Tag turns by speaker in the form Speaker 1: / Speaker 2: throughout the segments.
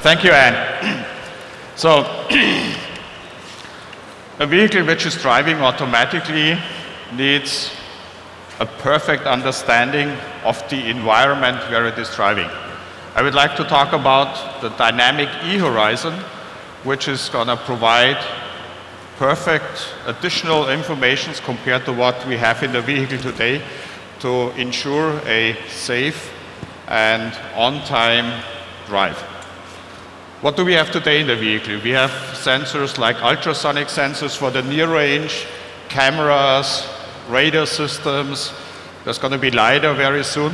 Speaker 1: Thank you, Anne. So, a vehicle which is driving automatically needs a perfect understanding of the environment where it is driving. I would like to talk about the dynamic e-horizon, which is going to provide perfect additional information compared to what we have in the vehicle today to ensure a safe and on-time drive. What do we have today in the vehicle? We have sensors like ultrasonic sensors for the near range, cameras, radar systems. There's going to be LiDAR very soon.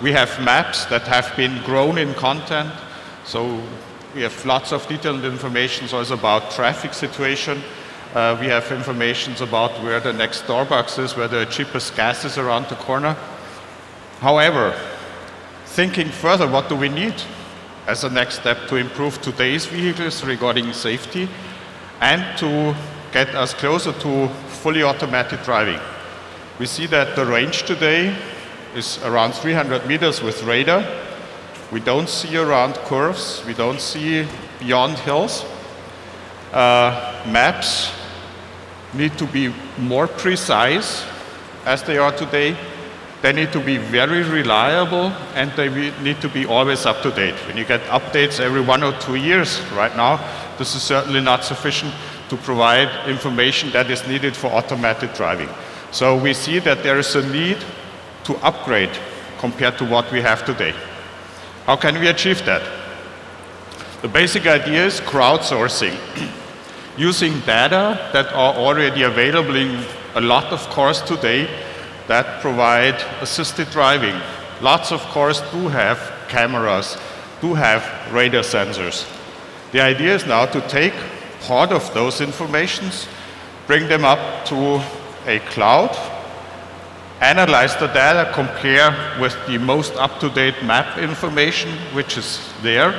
Speaker 1: We have maps that have been grown in content. So we have lots of detailed information also about traffic situation. We have information about where the next Starbucks is, where the cheapest gas is around the corner. However, thinking further, what do we need as a next step to improve today's vehicles regarding safety and to get us closer to fully automatic driving? We see that the range today is around 300 meters with radar. We don't see around curves. We don't see beyond hills. Maps need to be more precise as they are today. They need to be very reliable, and they need to be always up to date. When you get updates every 1 or 2 years right now, this is certainly not sufficient to provide information that is needed for automated driving. So we see that there is a need to upgrade compared to what we have today. How can we achieve that? The basic idea is crowdsourcing. Using data that are already available in a lot of cars today that provide assisted driving. Lots of cars do have cameras, do have radar sensors. The idea is now to take part of those informations, bring them up to a cloud, analyze the data, compare with the most up-to-date map information which is there,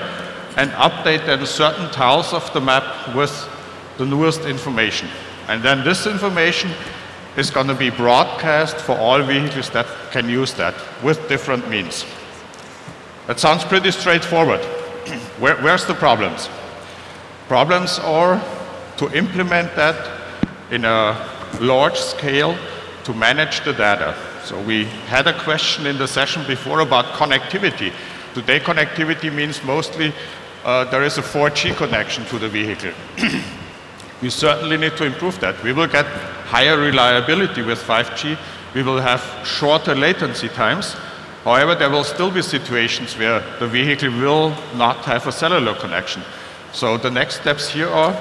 Speaker 1: and update then certain tiles of the map with the newest information. And then this information is going to be broadcast for all vehicles that can use that with different means. That sounds pretty straightforward. Where's the problems? Problems are to implement that in a large scale to manage the data. So we had a question in the session before about connectivity. Today connectivity means mostly there is a 4G connection to the vehicle. We certainly need to improve that. We will get higher reliability with 5G. We will have shorter latency times. However, there will still be situations where the vehicle will not have a cellular connection. So the next steps here are,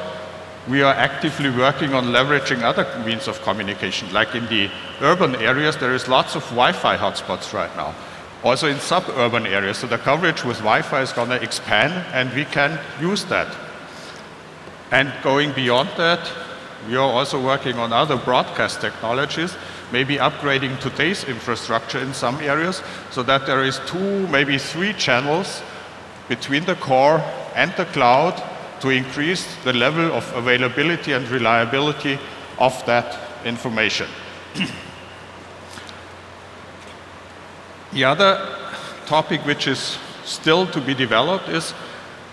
Speaker 1: we are actively working on leveraging other means of communication. Like in the urban areas, there is lots of Wi-Fi hotspots right now. Also in suburban areas. So the coverage with Wi-Fi is going to expand, and we can use that. And going beyond that, we are also working on other broadcast technologies, maybe upgrading today's infrastructure in some areas so that there is 2, maybe 3 channels between the car and the cloud to increase the level of availability and reliability of that information. The other topic which is still to be developed is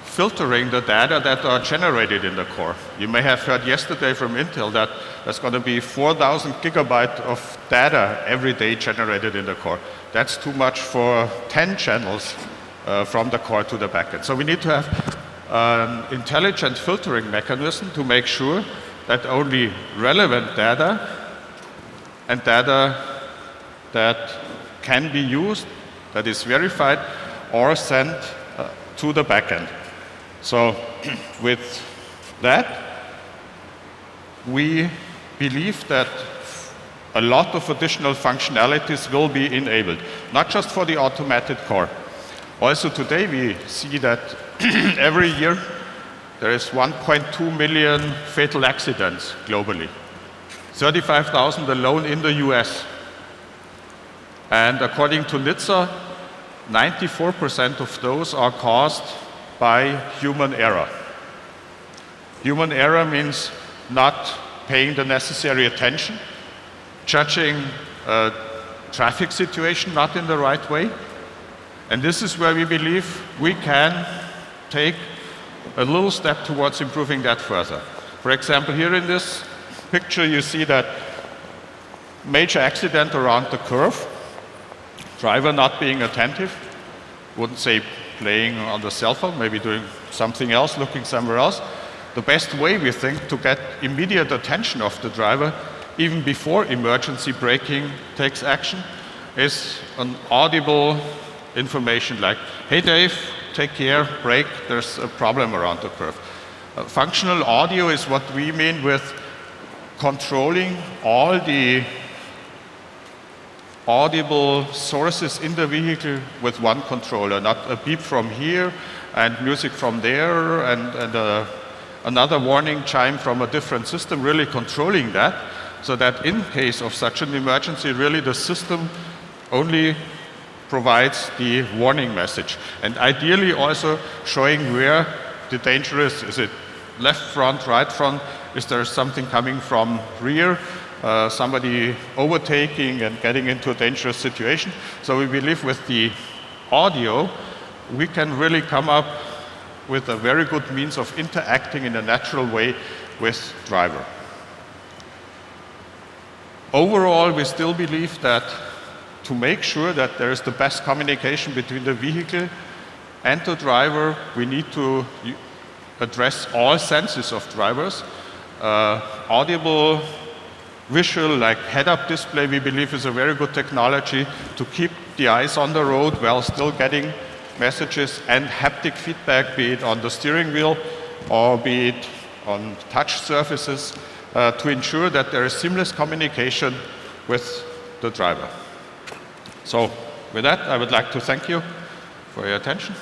Speaker 1: filtering the data that are generated in the core. You may have heard yesterday from Intel that there's going to be 4,000 gigabytes of data every day generated in the core. That's too much for 10 channels from the core to the backend. So we need to have an intelligent filtering mechanism to make sure that only relevant data and data that can be used, that is verified, are sent to the backend. So with that, we believe that a lot of additional functionalities will be enabled, not just for the automated car. Also today we see that every year there is 1.2 million fatal accidents globally, 35,000 alone in the US. And according to NHTSA, 94% of those are caused by human error. Human error means not paying the necessary attention, judging a traffic situation not in the right way, And this is where we believe we can take a little step towards improving that further. For example, here in this picture you see that major accident around the curve, driver not being attentive, wouldn't say playing on the cell phone, maybe doing something else, looking somewhere else. The best way, we think, to get immediate attention of the driver, even before emergency braking takes action, is an audible information like, hey Dave, take care, brake, there's a problem around the curve. Functional audio is what we mean with controlling all the audible sources in the vehicle with one controller, not a beep from here and music from there and another warning chime from a different system, really controlling that, so that in case of such an emergency, really the system only provides the warning message. And ideally also showing where the danger is. Is it left front, right front? Is there something coming from rear? Somebody overtaking and getting into a dangerous situation. So we believe with the audio, we can really come up with a very good means of interacting in a natural way with driver. Overall, we still believe that to make sure that there is the best communication between the vehicle and the driver, we need to address all senses of drivers. Audible, visual, like head-up display, we believe is a very good technology to keep the eyes on the road while still getting messages, and haptic feedback, be it on the steering wheel or be it on touch surfaces, to ensure that there is seamless communication with the driver. So with that, I would like to thank you for your attention.